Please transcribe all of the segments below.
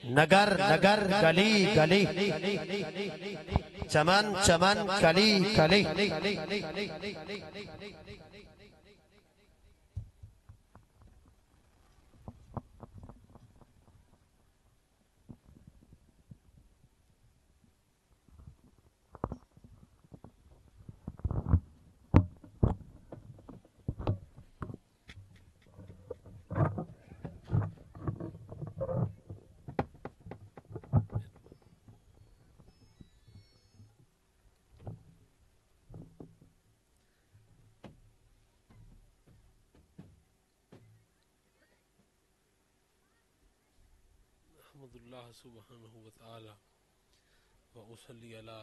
نگر نگر گلی گلی چمن چمن کلی کلی احمد اللہ سبحانہ وتعالی وأصلی علی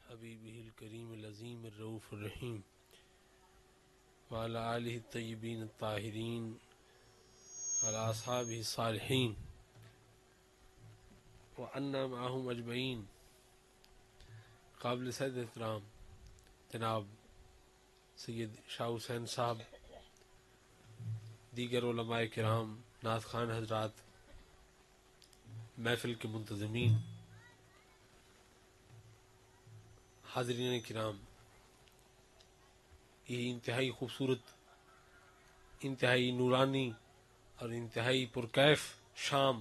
حبیبہ الکریم العظیم الرؤوف الرحیم وعلی آلہ الطیبین الطاہرین وعلی اصحابہ الصالحین وعنا معہم اجمعین۔ قابل صد احترام جناب سید شاہ حسین صاحب، دیگر علماء کرام، نعت خوان حضرات، محفل کے منتظمین، حاضرین کرام، یہ انتہائی خوبصورت، انتہائی نورانی اور انتہائی پرکیف شام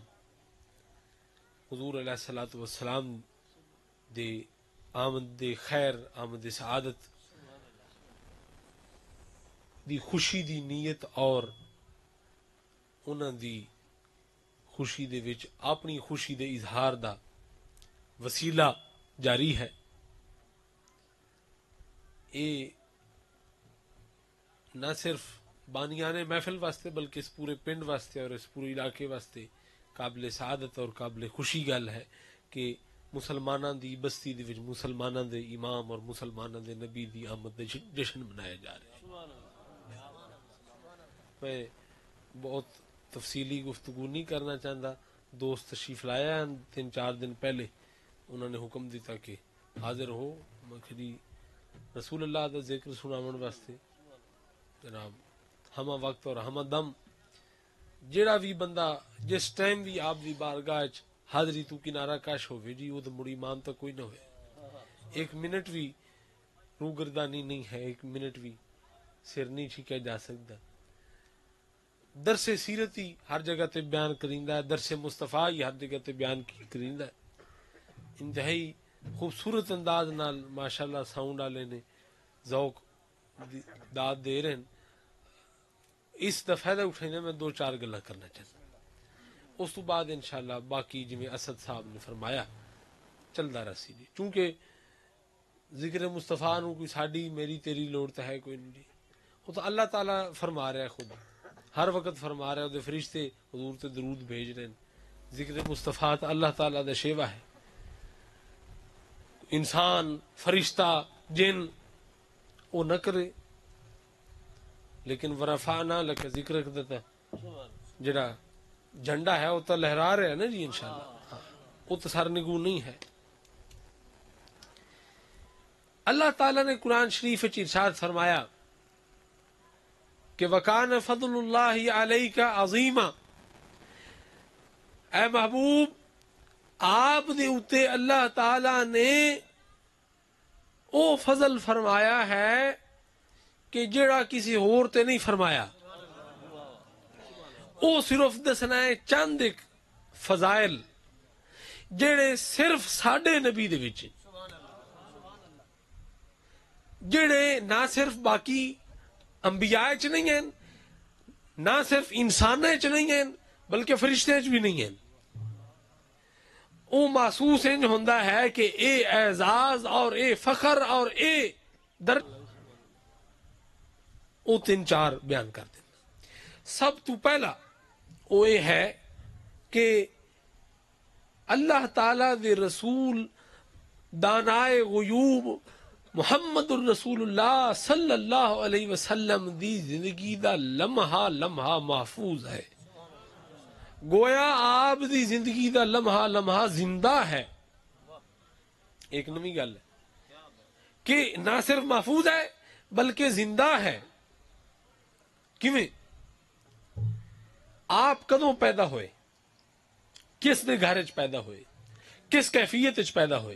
حضور علیہ الصلوۃ والسلام دے آمد خیر، آمد سعادت دی خوشی دی نیت اور انہاں دی خوشی دے وچ اپنی خوشی دے اظہار دا وسیلہ جاری ہے۔ اے نہ صرف بانیان محفل واسطے بلکہ اس پورے پنڈ واسطے اور اس پورے علاقے واسطے قابل سعادت اور قابل خوشی گل ہے کہ مسلماناں دی بستی دے وچ مسلماناں دے امام اور مسلماناں دے نبی دی آمد دے جشن منایا جا رہا ہے۔ میں بہت تفصیلی گفتگو نہیں کرنا چاہتا، دوست تشریف لایا ہیں 3-4 دن پہلے، انہوں نے حکم دیتا کہ حاضر ہو، مکھری رسول اللہ دا ذکر سناون واسطے جناب ہمہ وقت اور ہمہ دم جیڑا بھی بندہ جس ٹائم بھی آپ دی بارگاہ وچ حاضری تو کنارہ کش ہوئے جی وہ تو مڑی ایمان تک کوئی نہ ہوئے، 1 منٹ بھی روگردانی نہیں ہے، 1 منٹ بھی سر نہیں چھکیا جا سکتا۔ درس سیرت ہی ہر جگہ تے بیان کریندا ہے، درس مصطفیٰ ہی ہر جگہ تے بیان کریندا ہے۔ انتہائی خوبصورت انداز نال ماشاءاللہ ساؤنڈ والے نے ذوق داد دے رہے ہیں۔ اس دا فائدہ اٹھانے میں 2-4 گلاں کرنا چاہتا، اس تو بعد انشاءاللہ باقی جویں اسد صاحب نے فرمایا چلدا رسی جی، چونکہ ذکر مصطفیٰ نو کوئی ساڈی میری تیری لوڑ تے ہے کوئی نہیں جی، وہ تو اللہ تعالیٰ فرما رہا ہے، خود ہر وقت فرما رہا ہے، وہ فرشتے حضور تے درود بھیج رہے ہیں۔ ذکر مصطفیٰ تو اللہ تعالیٰ دا شیوا ہے، انسان فرشتہ جن وہ نہ کرے، لیکن ورفعنا لک ذکرک دیتا جڑا جھنڈا ہے وہ تو لہرا رہے ہیں نا جی انشاءاللہ، وہ تو سرنگوں نہیں ہے۔ اللہ تعالیٰ نے قرآن شریف وچ ارشاد فرمایا کہ وَكَانَ فَضْلُ اللَّهِ عَلَيْكَ عَظِيمًا، اے محبوب آپ دے اتے اللہ تعالیٰ نے او فضل فرمایا ہے کہ جڑا کسی اور تے نہیں فرمایا۔ او صرف دسنا ہے چند ایک فضائل جڑے صرف ساڈے نبی دے وچ، جڑے نہ صرف باقی انبیاء چ نہیں ہیں، نہ صرف انساناں چ نہیں ہیں، بلکہ فرشتے چ بھی نہیں ہیں۔ او محسوس انج ہوندا ہے کہ اے اعزاز اور اے فخر اور اے در او 3-4 بیان کر دیں۔ سب تو پہلا وہ یہ ہے کہ اللہ تعالی دے رسول دانائے غیوب محمد الرسول اللہ صلی اللہ علیہ وسلم دی زندگی دا لمحہ لمحہ محفوظ ہے، گویا آپ دی زندگی دا لمحہ لمحہ زندہ ہے۔ ایک نویں گل ہے کہ نہ صرف محفوظ ہے بلکہ زندہ ہے۔ کیویں؟ آپ کدوں پیدا ہوئے؟ کس دے گھر چ پیدا ہوئے, کس کیفیت چ پیدا ہوئے,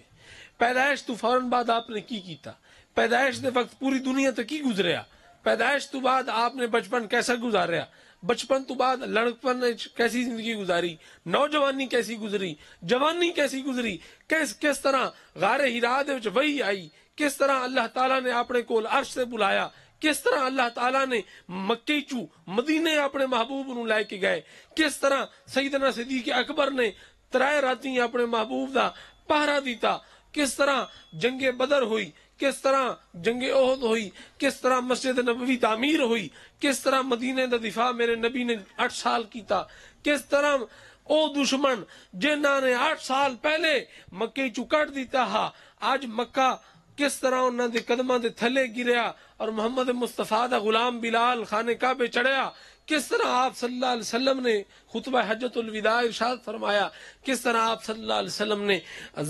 پیدائش تو فوراً بعد آپ نے کی کیتا, پیدائش دے وقت پوری دنیا تے کی گزریا, پیدائش تو بعد آپ نے بچپن کیسا گزاریا, بچپن تو بعد لڑکپن کیسی زندگی گزاری, نوجوانی کیسی گزری, جوانی کیسی گزری, کس طرح غار ہرا دے وچ وحی آئی, کس طرح اللہ تعالیٰ نے اپنے کول عرش سے بلایا, کس طرح اللہ تعالیٰ نے مکے چو مدینے اپنے محبوب نو لے کے گئے, کس طرح سیدنا صدیق اکبر نے 3 راتی اپنے محبوب دا پہرا دیتا, کس طرح جنگ بدر ہوئی, کس طرح جنگ احد ہوئی, کس طرح مسجد نبوی تعمیر ہوئی, کس طرح مدینے دا دفاع میرے نبی نے 8 سال کیتا, کس طرح او دشمن جنہاں نے 8 سال پہلے مکے چو کٹ دیتا ہا, آج مکہ کس طرح انہاں دے قدماں دے تھلے گریا اور محمد مصطفیٰ دا غلام بلال خانے کعبے چڑھیا, کس طرح آپ صلی اللہ علیہ وسلم نے خطبہ حجت الوداع ارشاد فرمایا, کس طرح آپ صلی اللہ علیہ وسلم نے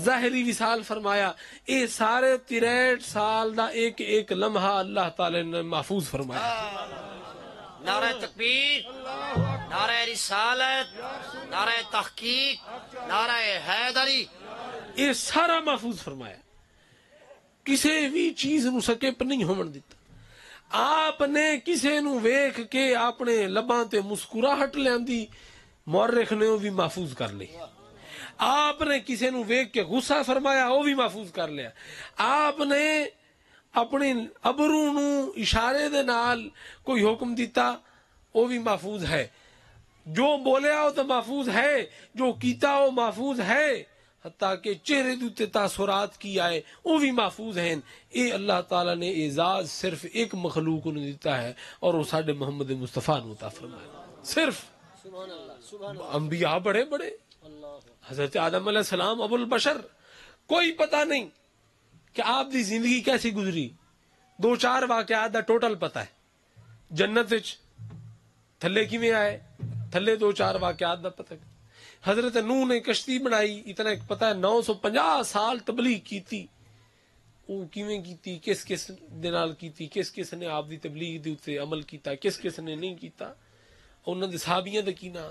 ظاہری وصال فرمایا, اے سارے 63 سال دا ایک ایک لمحہ اللہ تعالی نے محفوظ فرمایا. نعرہ تکبیر, نعرہ رسالت, نعرہ تحقیق, نعرہ حیدری, یہ سارا محفوظ فرمایا, کسی بھی چیز نو سکپ نہیں ہون دیتا. آپ نے کسی نو ویکھ کے اپنے لباں تے مسکراہٹ لیندی, مورخ نے وہ بھی محفوظ کر لی. آپ نے کسی نو ویکھ کے غصہ فرمایا, وہ بھی محفوظ کر لیا. آپ نے اپنے ابرو نو اشارے دے نال کوئی حکم دیتا, وہ بھی محفوظ ہے. جو بولیا وہ تو محفوظ ہے, جو کیتا وہ محفوظ ہے, حتیٰ کہ چہرے دوتے تاثرات کی آئے وہ بھی محفوظ ہیں. اے اللہ تعالیٰ نے اعزاز صرف ایک مخلوق نے دیتا ہے, اور وہ ساڈے محمد مصطفیٰ نے عطا فرمایا. صرف انبیاء بڑے بڑے, حضرت آدم علیہ السلام ابو البشر, کوئی پتہ نہیں کہ آپ دی زندگی کیسی گزری. 2-4 واقعات دا ٹوٹل پتہ ہے. جنت وچ تھلے کیویں آئے, تھلے 2-4 واقعات دا پتہ ہے. حضرت نوح نے کشتی بنائی, اتنا ایک پتہ ہے. 950 سال تبلیغ کیتی, وہ کیویں کیتی, کس کس دے نال کیتی, کس کس نے آپ دی تبلیغ دے اوتے عمل کیتا, کس کس نے نہیں کیتا, انہاں دے صحابیاں دا کینا,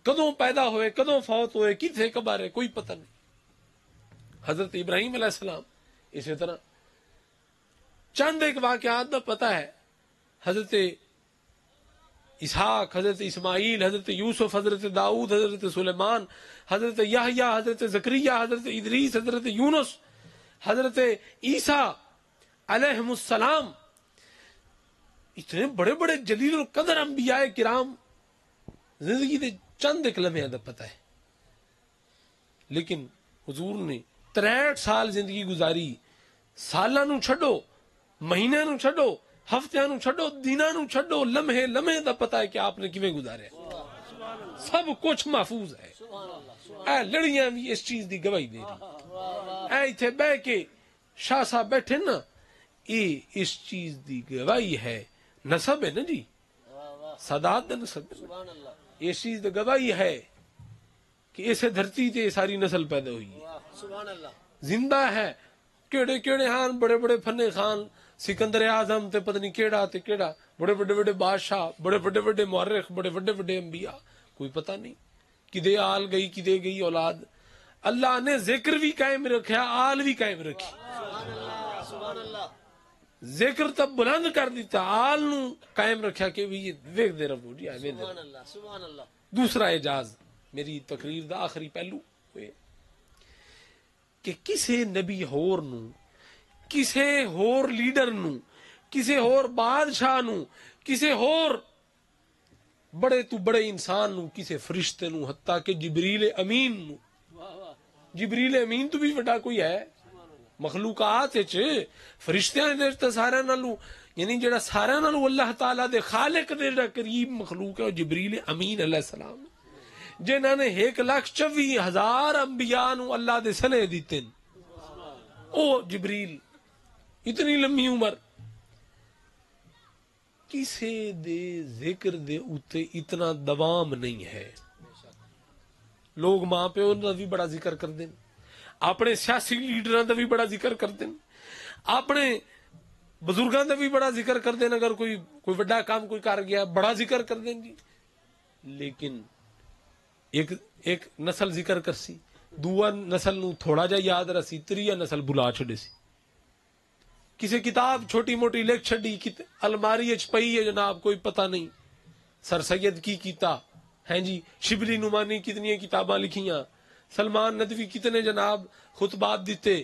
کدوں پیدا ہوئے, کدوں فوت ہوئے, کتھے کبارے, کوئی پتہ نہیں. حضرت ابراہیم علیہ السلام اسی طرح چند ایک واقعات دا پتہ ہے. حضرت اسحاق, حضرت اسماعیل, حضرت یوسف, حضرت داؤد, حضرت سلیمان, حضرت یحییٰ, حضرت زکریا, حضرت ادریس, حضرت یونس, حضرت عیسیٰ علیہم السلام, اتنے بڑے بڑے جلیل القدر انبیاء کرام زندگی دے چند ایک لمحے دا پتہ ہے. لیکن حضور نے 63 سال زندگی گزاری. سالاں نو چھڈو, مہینے نو چھڈو, ہفتیاں نو چھڈو, دناں نو چھڈو, لمحے لمحے دا پتہ ہے کہ آپ نے کیویں گزارے. سب کچھ محفوظ ہے. اے لڑیاں بھی اس چیز دی گواہی دے رہی. اے ایتھے بہ کے شاہ صاحب بیٹھے نا, یہ اس چیز دی گواہی ہے. نسب ہے نا جی, سادات دا نسب ہے. اس چیز دی گواہی ہے کہ اسے دھرتی تے ساری نسل پیدا ہوئی ہے, زندہ ہے. کیڑے کیڑے ہاں بڑے بڑے فنے خان, سکندر اعظم تے پتہ نہیں کیڑا تے کیڑا, بڑے بڑے بڑے بادشاہ, بڑے بڑے بڑے مورخ, بڑے بڑے بڑے انبیاء, کوئی پتہ نہیں کدے آل گئی کدے گئی اولاد. اللہ نے ذکر بھی قائم رکھا, آل بھی قائم رکھی. ذکر تب بلند کر دیتا, آل نو قائم رکھا کہ بھی ویکھ دے رب جی. دوسرا اعجاز میری تقریر دا آخری پہلو ہوئے کہ کسے نبی ہور نو, کسے ہور لیڈر نو, کسے ہور بادشاہ نو, کسے ہور بڑے تو بڑے انسان نو, کسے فرشتے نو, حتیٰ کہ جبریل امین نو. جبریل امین تو بھی بڑا کوئی ہے مخلوقات وچ, فرشتیاں دے سارے نالوں, یعنی جڑا سارے نالوں اللہ تعالیٰ دے خالق دے جڑا قریب مخلوق ہے وہ جبریل امین علیہ السلام, جنہاں نے 1,24,000 انبیاء نو اللہ دے سنے دیتے. او جبریل اتنی لمبی عمر, کسے دے ذکر دے اوتے اتنا دوام نہیں ہے. لوگ ماں پیو دا بھی بڑا ذکر کر دیں, اپنے سیاسی لیڈراں دا بھی بڑا ذکر کر دیں, اپنے بزرگاں دا بھی بڑا ذکر کر دیں. اگر کوئی بڑا کام کوئی کر گیا بڑا ذکر کر دیں جی. لیکن ایک نسل ذکر کرسی، دوسرا نسل نو تھوڑا جا یاد رسی، تیسری نسل بلا چھڑے سی. کسی کتاب چھوٹی موٹی لکھ چھڑی، الماری اچ پئی ہے جناب، کوئی پتہ نہیں. سر سید کی کیتا ہیں جی، شبلی نعمانی کتنی کتاباں لکھیاں، سلمان ندوی کتنے جناب خطبات دیتے.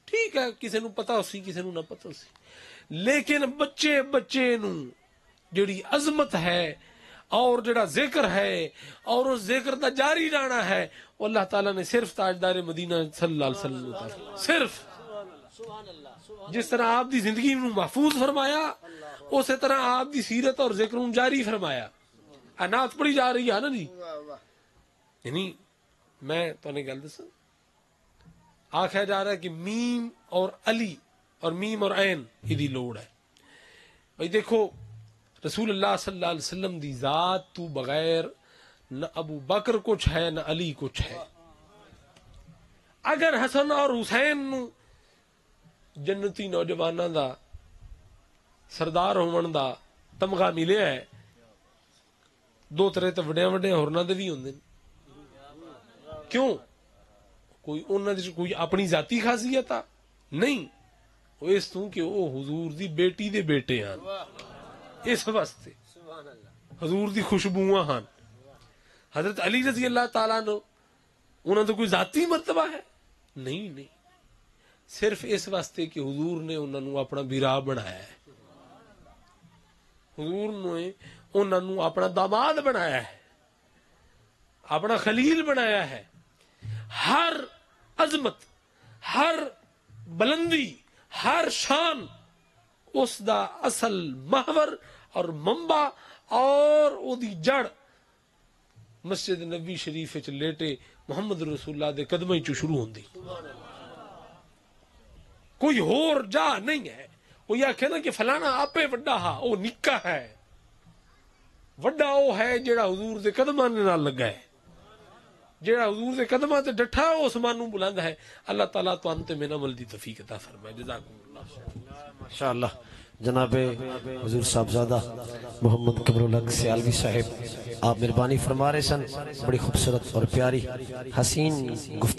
ٹھیک ہے، کسی نو پتہ ہو سی، کسی نو نہ پتہ ہو سی، لیکن بچے نو جڑی عظمت ہے اور جڑا ذکر ہے اور اس ذکر دا جاری رہنا ہے، وہ اللہ تعالیٰ نے صرف تاجدار مدینہ صلی اللہ علیہ وسلم کو صرف جس طرح آپ دی زندگی نو محفوظ فرمایا، اسی طرح آپ دی سیرت اور ذکر نو جاری فرمایا. نعت پڑھی جا رہی ہے نا جی. یعنی میں تو نے گل دسا، آخیا جا رہا ہے کہ میم اور علی اور میم اور عین یہ لوڑ ہے. بھائی دیکھو، رسول اللہ صلی اللہ علیہ وسلم دی ذات تو بغیر نہ ابو بکر کچھ ہے نہ علی کچھ ہے. اگر حسن اور حسین نو جنتی نوجواناں دا سردار ہون دا تمغہ ملیا ہے، دو طرح تے وڈے وڈے ہورناں دے وی ہوندے. کیوں؟ کوئی انہاں دی کوئی اپنی ذاتی خاصیت آ نہیں، وہ اس تو کہ وہ حضور دی بیٹی دے بیٹے ہیں، اس واسطے حضور دی خوشبوواں ہن. حضرت علی رضی اللہ تعالیٰ عنہ انہاں دا کوئی ذاتی مرتبہ ہے نہیں، صرف اس واسطے کہ حضور نے انہاں نو اپنا بیرا بنایا ہے، حضور نے انہاں نو اپنا داماد بنایا ہے، اپنا خلیل بنایا ہے. ہر عظمت، ہر بلندی، ہر شان اس دا اصل محور اور منبع اور او دی جڑ مسجد نبی شریف وچ لیٹے محمد رسول اللہ دے قدماں چوں شروع ہوندی. کوئی ہور جا نہیں ہے. کوئی آکھے نا کہ فلانا آپے وڈا ہا، او نکا ہے. وڈا او ہے جیڑا حضور دے قدماں نال لگا ہے، جیڑا حضور دے قدماں تے ڈٹھا او اسمان نوں بلند ہے. اللہ تعالیٰ تو انت میں عمل دی توفیق عطا فرمائے. جزاکم اللہ. ماشاءاللہ. جناب حضور صاحبزادہ محمد قمر الحق سیالوی صاحب، آپ مہربانی فرما رہے سن. بڑی خوبصورت اور پیاری حسین گفتگو